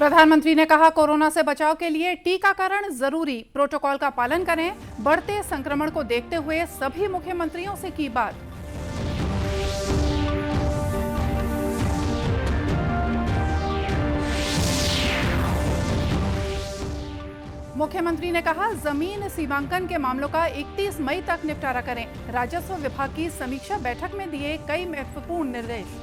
प्रधानमंत्री ने कहा, कोरोना से बचाव के लिए टीकाकरण जरूरी, प्रोटोकॉल का पालन करें। बढ़ते संक्रमण को देखते हुए सभी मुख्यमंत्रियों से की बात। मुख्यमंत्री ने कहा, जमीन सीमांकन के मामलों का 31 मई तक निपटारा करें। राजस्व विभाग की समीक्षा बैठक में दिए कई महत्वपूर्ण निर्देश।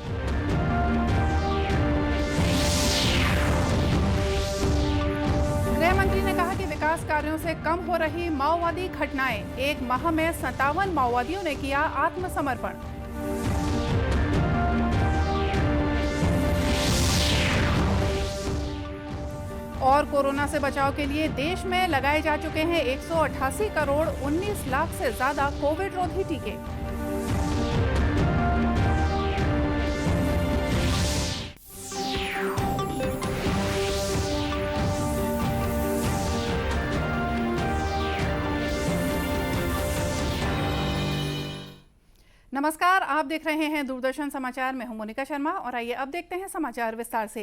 गृह मंत्री ने कहा कि विकास कार्यों से कम हो रही माओवादी घटनाएं। एक माह में 57 माओवादियों ने किया आत्मसमर्पण। और कोरोना से बचाव के लिए देश में लगाए जा चुके हैं 188 करोड़ 19 लाख से ज्यादा कोविड रोधी टीके। नमस्कार, आप देख रहे हैं दूरदर्शन समाचार। मैं हूं मोनिका शर्मा और आइए अब देखते हैं समाचार विस्तार से।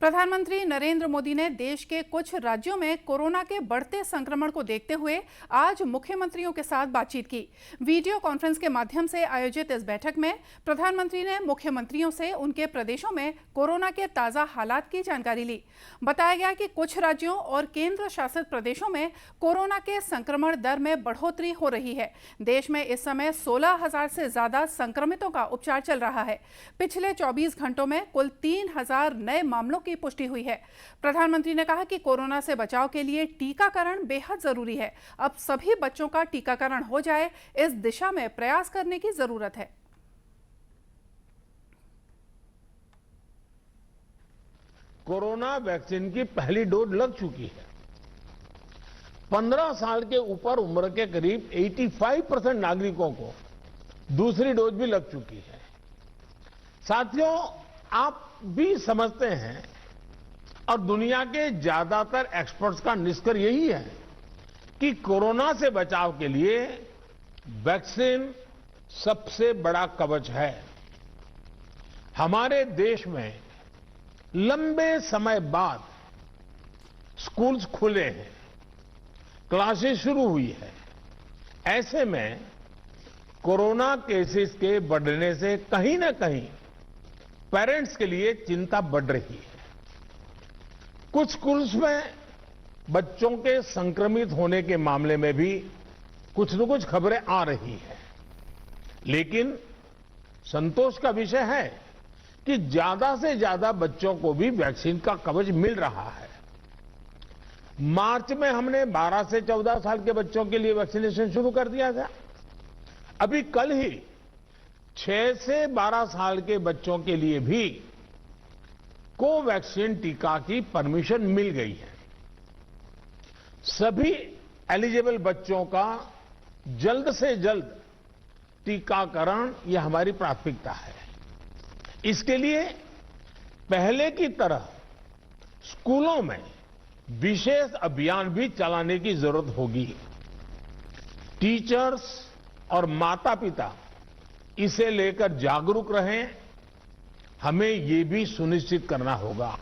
प्रधानमंत्री नरेंद्र मोदी ने देश के कुछ राज्यों में कोरोना के बढ़ते संक्रमण को देखते हुए आज मुख्यमंत्रियों के साथ बातचीत की। वीडियो कॉन्फ्रेंस के माध्यम से आयोजित इस बैठक में प्रधानमंत्री ने मुख्यमंत्रियों से उनके प्रदेशों में कोरोना के ताज़ा हालात की जानकारी ली। बताया गया कि कुछ राज्यों और केंद्र शासित प्रदेशों में कोरोना के संक्रमण दर में बढ़ोतरी हो रही है। देश में इस समय 16,000 से ज्यादा संक्रमितों का उपचार चल रहा है। पिछले 24 घंटों में कुल 3,000 नए मामलों की पुष्टि हुई है। प्रधानमंत्री ने कहा कि कोरोना से बचाव के लिए टीकाकरण बेहद जरूरी है। अब सभी बच्चों का टीकाकरण हो जाए, इस दिशा में प्रयास करने की जरूरत है। कोरोना वैक्सीन की पहली डोज लग चुकी है। 15 साल के ऊपर उम्र के करीब 85% नागरिकों को दूसरी डोज भी लग चुकी है। साथियों, आप भी समझते हैं और दुनिया के ज्यादातर एक्सपर्ट्स का निष्कर्ष यही है कि कोरोना से बचाव के लिए वैक्सीन सबसे बड़ा कवच है। हमारे देश में लंबे समय बाद स्कूल्स खुले हैं, क्लासेस शुरू हुई है। ऐसे में कोरोना केसेस के बढ़ने से कहीं ना कहीं पेरेंट्स के लिए चिंता बढ़ रही है। कुछ स्कूल्स में बच्चों के संक्रमित होने के मामले में भी कुछ न कुछ खबरें आ रही है। लेकिन संतोष का विषय है कि ज्यादा से ज्यादा बच्चों को भी वैक्सीन का कवच मिल रहा है। मार्च में हमने 12 से 14 साल के बच्चों के लिए वैक्सीनेशन शुरू कर दिया था। अभी कल ही 6 से 12 साल के बच्चों के लिए भी कोवैक्सीन टीका की परमिशन मिल गई है। सभी एलिजिबल बच्चों का जल्द से जल्द टीकाकरण यह हमारी प्राथमिकता है। इसके लिए पहले की तरह स्कूलों में विशेष अभियान भी चलाने की जरूरत होगी। टीचर्स और माता पिता इसे लेकर जागरूक रहें। हमें ये भी सुनिश्चित करना होगा।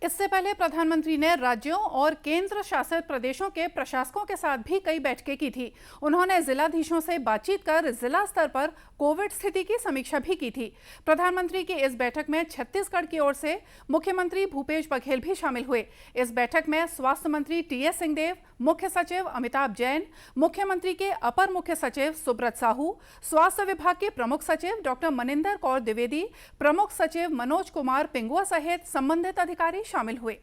इससे पहले प्रधानमंत्री ने राज्यों और केंद्र शासित प्रदेशों के प्रशासकों के साथ भी कई बैठकें की थी। उन्होंने जिलाधीशों से बातचीत कर जिला स्तर पर कोविड स्थिति की समीक्षा भी की थी। प्रधानमंत्री की इस बैठक में छत्तीसगढ़ की ओर से मुख्यमंत्री भूपेश बघेल भी शामिल हुए। इस बैठक में स्वास्थ्य मंत्री टीएस सिंहदेव, मुख्य सचिव अमिताभ जैन, मुख्यमंत्री के अपर मुख्य सचिव सुब्रत साहू, स्वास्थ्य विभाग के प्रमुख सचिव डॉक्टर मनिंदर कौर द्विवेदी, प्रमुख सचिव मनोज कुमार पिंगुआ सहित संबंधित अधिकारी शामिल हुए।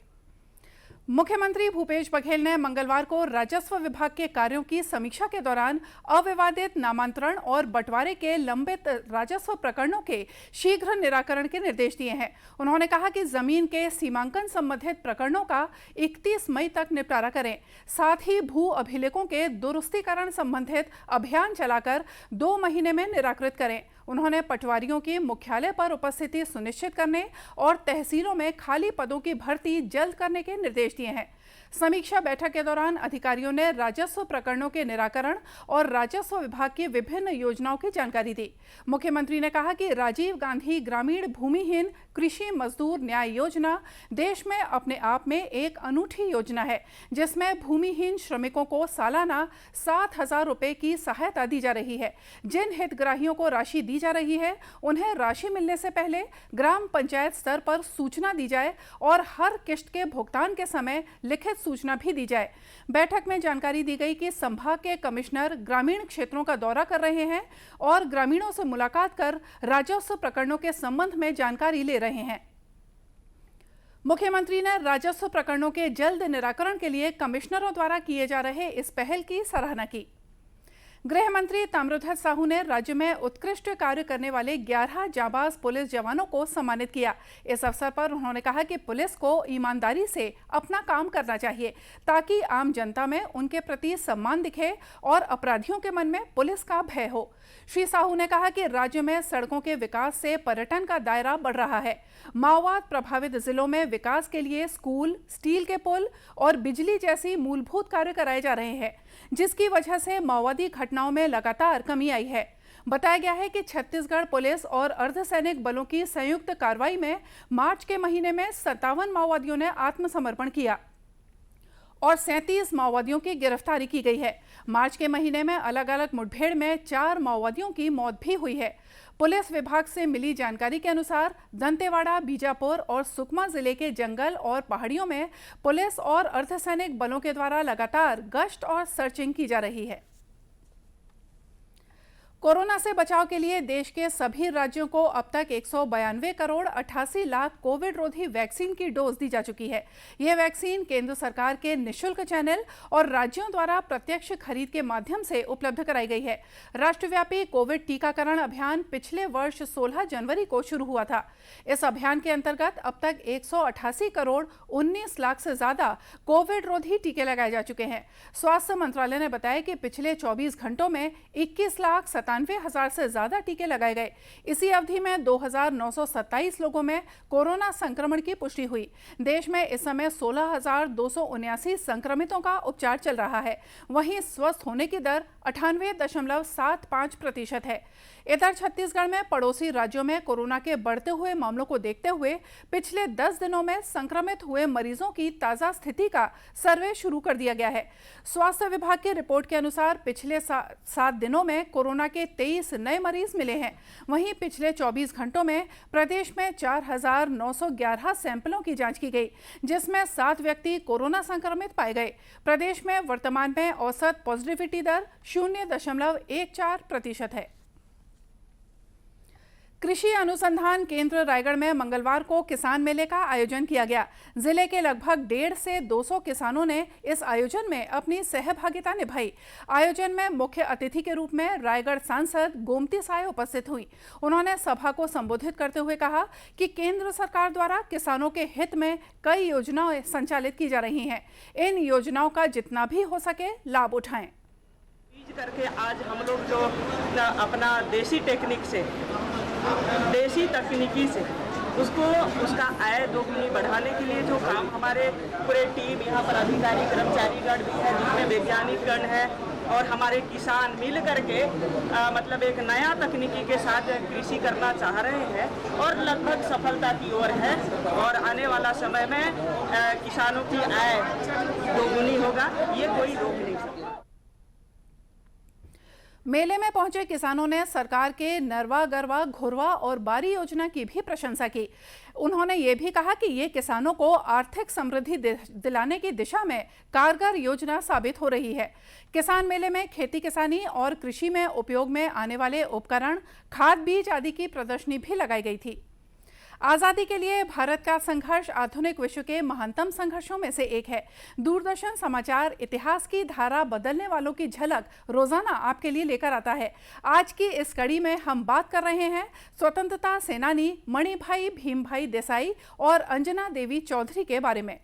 मुख्यमंत्री भूपेश बघेल ने मंगलवार को राजस्व विभाग के कार्यों की समीक्षा के दौरान अविवादित नामांतरण और बंटवारे के लंबित राजस्व प्रकरणों के शीघ्र निराकरण के निर्देश दिए हैं। उन्होंने कहा कि जमीन के सीमांकन संबंधित प्रकरणों का 31 मई तक निपटारा करें। साथ ही भू अभिलेखों के दुरुस्तीकरण संबंधित अभियान चलाकर 2 महीने में निराकृत करें। उन्होंने पटवारियों की मुख्यालय पर उपस्थिति सुनिश्चित करने और तहसीलों में खाली पदों की भर्ती जल्द करने के निर्देश दिए हैं। समीक्षा बैठक के दौरान अधिकारियों ने राजस्व प्रकरणों के निराकरण और राजस्व विभाग की विभिन्न योजनाओं की जानकारी दी। मुख्यमंत्री ने कहा कि राजीव गांधी ग्रामीण भूमिहीन कृषि मजदूर न्याय योजना देश में अपने आप में एक अनूठी योजना है, जिसमें भूमिहीन श्रमिकों को सालाना 7,000 रुपए की सहायता दी जा रही है। जिन हितग्राहियों को राशि दी जा रही है, उन्हें राशि मिलने से पहले ग्राम पंचायत स्तर पर सूचना दी जाए और हर किश्त के भुगतान के समय लिखित सूचना भी दी जाए। बैठक में जानकारी दी गई कि संभाग के कमिश्नर ग्रामीण क्षेत्रों का दौरा कर रहे हैं और ग्रामीणों से मुलाकात कर राजस्व प्रकरणों के संबंध में जानकारी ले रहे हैं। मुख्यमंत्री ने राजस्व प्रकरणों के जल्द निराकरण के लिए कमिश्नरों द्वारा किए जा रहे इस पहल की सराहना की। गृह मंत्री ताम्रध्वज साहू ने राज्य में उत्कृष्ट कार्य करने वाले 11 जाबाज पुलिस जवानों को सम्मानित किया। इस अवसर पर उन्होंने कहा कि पुलिस को ईमानदारी से अपना काम करना चाहिए ताकि आम जनता में उनके प्रति सम्मान दिखे और अपराधियों के मन में पुलिस का भय हो। श्री साहू ने कहा कि राज्य में सड़कों के विकास से पर्यटन का दायरा बढ़ रहा है। माओवाद प्रभावित जिलों में विकास के लिए स्कूल, स्टील के पुल और बिजली जैसी मूलभूत कार्य कराए जा रहे हैं, जिसकी वजह से माओवादी घटनाओं में लगातार कमी आई है। बताया गया है कि छत्तीसगढ़ पुलिस और अर्धसैनिक बलों की संयुक्त कार्रवाई में मार्च के महीने में 57 माओवादियों ने आत्मसमर्पण किया और 37 माओवादियों की गिरफ्तारी की गई है। मार्च के महीने में अलग अलग मुठभेड़ में 4 माओवादियों की मौत भी हुई है। पुलिस विभाग से मिली जानकारी के अनुसार दंतेवाड़ा, बीजापुर और सुकमा जिले के जंगल और पहाड़ियों में पुलिस और अर्धसैनिक बलों के द्वारा लगातार गश्त और सर्चिंग की जा रही है। कोरोना से बचाव के लिए देश के सभी राज्यों को अब तक 192 करोड़ 88 लाख कोविड रोधी वैक्सीन की डोज दी जा चुकी है। यह वैक्सीन केंद्र सरकार के निःशुल्क चैनल और राज्यों द्वारा प्रत्यक्ष खरीद के माध्यम से उपलब्ध कराई गई है। राष्ट्रव्यापी कोविड टीकाकरण अभियान पिछले वर्ष 16 जनवरी को शुरू हुआ था। इस अभियान के अंतर्गत अब तक 188 करोड़ 19 लाख से ज्यादा कोविड रोधी टीके लगाए जा चुके हैं। स्वास्थ्य मंत्रालय ने बताया कि पिछले 24 घंटों में 21,97,000 से ज्यादा टीके लगाए गए। इसी अवधि में 2,927 लोगों में कोरोना संक्रमण की पुष्टि हुई। देश में इस समय 16,279 संक्रमितों का उपचार चल रहा है। वहीं स्वस्थ होने की दर 98.75% है। इधर छत्तीसगढ़ में पड़ोसी राज्यों में कोरोना के बढ़ते हुए मामलों को देखते हुए पिछले 10 दिनों में संक्रमित हुए मरीजों की ताजा स्थिति का सर्वे शुरू कर दिया गया है। स्वास्थ्य विभाग की रिपोर्ट के अनुसार पिछले 7 दिनों में कोरोना के 23 नए मरीज मिले हैं। वहीं पिछले 24 घंटों में प्रदेश में 4,911 सैंपलों की जांच की गई, जिसमें 7 व्यक्ति कोरोना संक्रमित पाए गए। प्रदेश में वर्तमान में औसत पॉजिटिविटी दर 0.14% है। कृषि अनुसंधान केंद्र रायगढ़ में मंगलवार को किसान मेले का आयोजन किया गया। जिले के लगभग 150 से 200 किसानों ने इस आयोजन में अपनी सहभागिता निभाई। आयोजन में मुख्य अतिथि के रूप में रायगढ़ सांसद गोमती साय उपस्थित हुई। उन्होंने सभा को संबोधित करते हुए कहा कि केंद्र सरकार द्वारा किसानों के हित में कई योजनाएं संचालित की जा रही हैं। इन योजनाओं का जितना भी हो सके लाभ उठाएं। करके आज हम लोग जो अपना देसी तकनीकी से उसका आय दोगुनी बढ़ाने के लिए जो काम हमारे पूरे टीम यहाँ पर अधिकारी कर्मचारीगण भी है, जिसमें वैज्ञानिकगण है और हमारे किसान मिल करके मतलब एक नया तकनीकी के साथ कृषि करना चाह रहे हैं और लगभग सफलता की ओर है। और आने वाला समय में किसानों की आय दोगुनी होगा, ये कोई रोक नहीं सकता। मेले में पहुंचे किसानों ने सरकार के नरवा, गरवा, घुरवा और बारी योजना की भी प्रशंसा की। उन्होंने ये भी कहा कि ये किसानों को आर्थिक समृद्धि दिलाने की दिशा में कारगर योजना साबित हो रही है। किसान मेले में खेती किसानी और कृषि में उपयोग में आने वाले उपकरण, खाद, बीज आदि की प्रदर्शनी भी लगाई गई थी। आज़ादी के लिए भारत का संघर्ष आधुनिक विश्व के महानतम संघर्षों में से एक है। दूरदर्शन समाचार इतिहास की धारा बदलने वालों की झलक रोजाना आपके लिए लेकर आता है। आज की इस कड़ी में हम बात कर रहे हैं स्वतंत्रता सेनानी मणिभाई भीमभाई देसाई और अंजना देवी चौधरी के बारे में।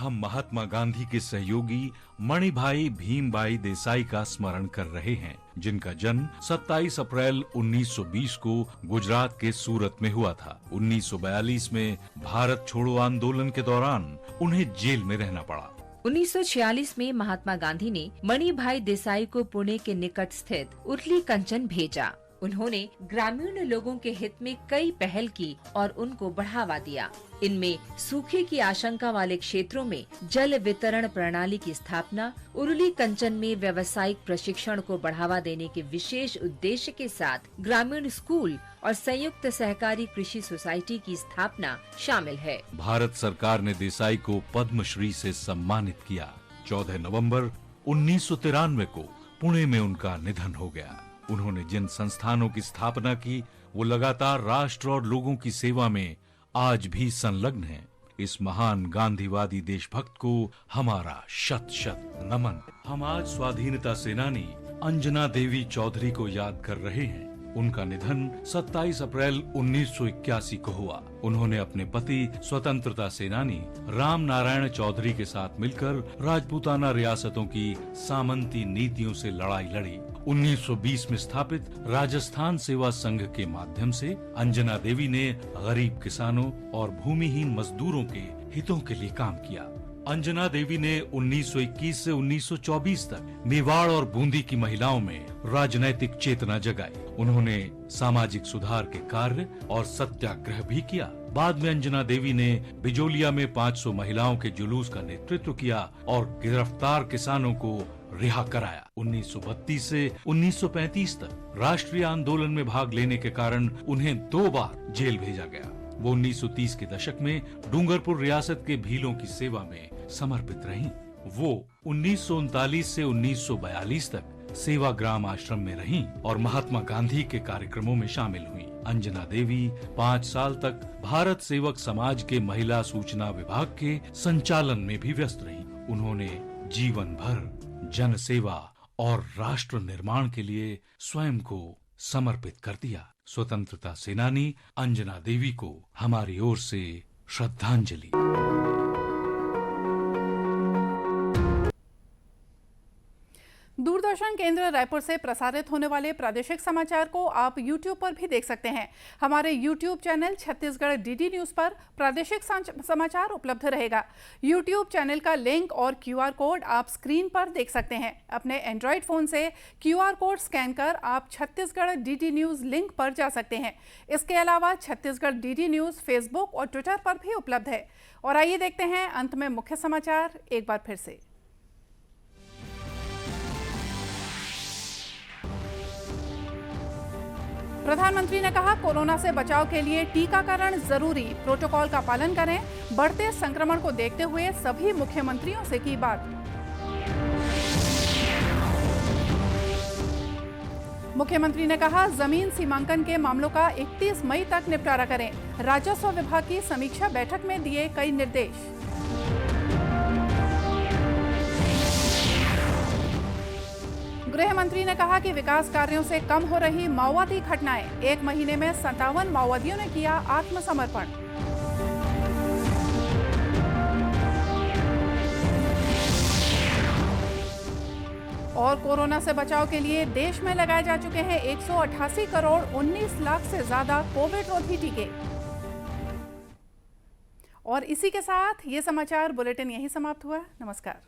हम महात्मा गांधी के सहयोगी मणिभाई भीमबाई देसाई का स्मरण कर रहे हैं, जिनका जन्म 27 अप्रैल 1920 को गुजरात के सूरत में हुआ था। 1942 में भारत छोड़ो आंदोलन के दौरान उन्हें जेल में रहना पड़ा। 1946 में महात्मा गांधी ने मणिभाई देसाई को पुणे के निकट स्थित उरली कंचन भेजा। उन्होंने ग्रामीण लोगों के हित में कई पहल की और उनको बढ़ावा दिया। इनमें सूखे की आशंका वाले क्षेत्रों में जल वितरण प्रणाली की स्थापना, उरली कंचन में व्यावसायिक प्रशिक्षण को बढ़ावा देने के विशेष उद्देश्य के साथ ग्रामीण स्कूल और संयुक्त सहकारी कृषि सोसाइटी की स्थापना शामिल है। भारत सरकार ने देसाई को पद्मश्री से सम्मानित किया। 14 नवंबर 1993 को पुणे में उनका निधन हो गया। उन्होंने जिन संस्थानों की स्थापना की, वो लगातार राष्ट्र और लोगों की सेवा में आज भी संलग्न हैं। इस महान गांधीवादी देशभक्त को हमारा शत शत नमन। हम आज स्वाधीनता सेनानी अंजना देवी चौधरी को याद कर रहे हैं। उनका निधन 27 अप्रैल 1981 को हुआ। उन्होंने अपने पति स्वतंत्रता सेनानी राम नारायण चौधरी के साथ मिलकर राजपूताना रियासतों की सामंती नीतियों से लड़ाई लड़ी। 1920 में स्थापित राजस्थान सेवा संघ के माध्यम से अंजना देवी ने गरीब किसानों और भूमिहीन मजदूरों के हितों के लिए काम किया। अंजना देवी ने 1921 से 1924 तक मेवाड़ और बूंदी की महिलाओं में राजनैतिक चेतना जगाई। उन्होंने सामाजिक सुधार के कार्य और सत्याग्रह भी किया। बाद में अंजना देवी ने बिजोलिया में 500 महिलाओं के जुलूस का नेतृत्व किया और गिरफ्तार किसानों को रिहा कराया। 1932 से 1935 तक राष्ट्रीय आंदोलन में भाग लेने के कारण उन्हें 2 बार जेल भेजा गया। वो 1930 के दशक में डूंगरपुर रियासत के भीलों की सेवा में समर्पित रहीं। वो 1939 से 1942 तक सेवाग्राम आश्रम में रहीं और महात्मा गांधी के कार्यक्रमों में शामिल हुईं। अंजना देवी 5 साल तक भारत सेवक समाज के महिला सूचना विभाग के संचालन में भी व्यस्त रहीं। उन्होंने जीवन भर जन सेवा और राष्ट्र निर्माण के लिए स्वयं को समर्पित कर दिया। स्वतंत्रता सेनानी अंजना देवी को हमारी ओर से श्रद्धांजलि। दूरदर्शन केंद्र रायपुर से प्रसारित होने वाले प्रादेशिक समाचार को आप YouTube पर भी देख सकते हैं। हमारे YouTube channel Chhattisgarh DD news पर प्रादेशिक समाचार उपलब्ध रहेगा। YouTube चैनल का लिंक और QR कोड आप स्क्रीन पर देख सकते हैं। अपने एंड्रॉयड फ़ोन से QR कोड स्कैन कर आप छत्तीसगढ़ डीडी न्यूज़ लिंक पर जा सकते हैं। इसके अलावा छत्तीसगढ़ डीडी न्यूज़ फेसबुक और ट्विटर पर भी उपलब्ध है। और आइए देखते हैं अंत में मुख्य समाचार एक बार फिर से। प्रधानमंत्री ने कहा, कोरोना से बचाव के लिए टीकाकरण जरूरी, प्रोटोकॉल का पालन करें। बढ़ते संक्रमण को देखते हुए सभी मुख्यमंत्रियों से की बात। मुख्यमंत्री ने कहा, जमीन सीमांकन के मामलों का 31 मई तक निपटारा करें। राजस्व विभाग की समीक्षा बैठक में दिए कई निर्देश। गृह मंत्री ने कहा कि विकास कार्यों से कम हो रही माओवादी घटनाएं। 1 महीने में 57 माओवादियों ने किया आत्मसमर्पण। और कोरोना से बचाव के लिए देश में लगाए जा चुके हैं 188 करोड़ 19 लाख से ज्यादा कोविड रोधी टीके। और इसी के साथ ये समाचार बुलेटिन यहीं समाप्त हुआ। नमस्कार।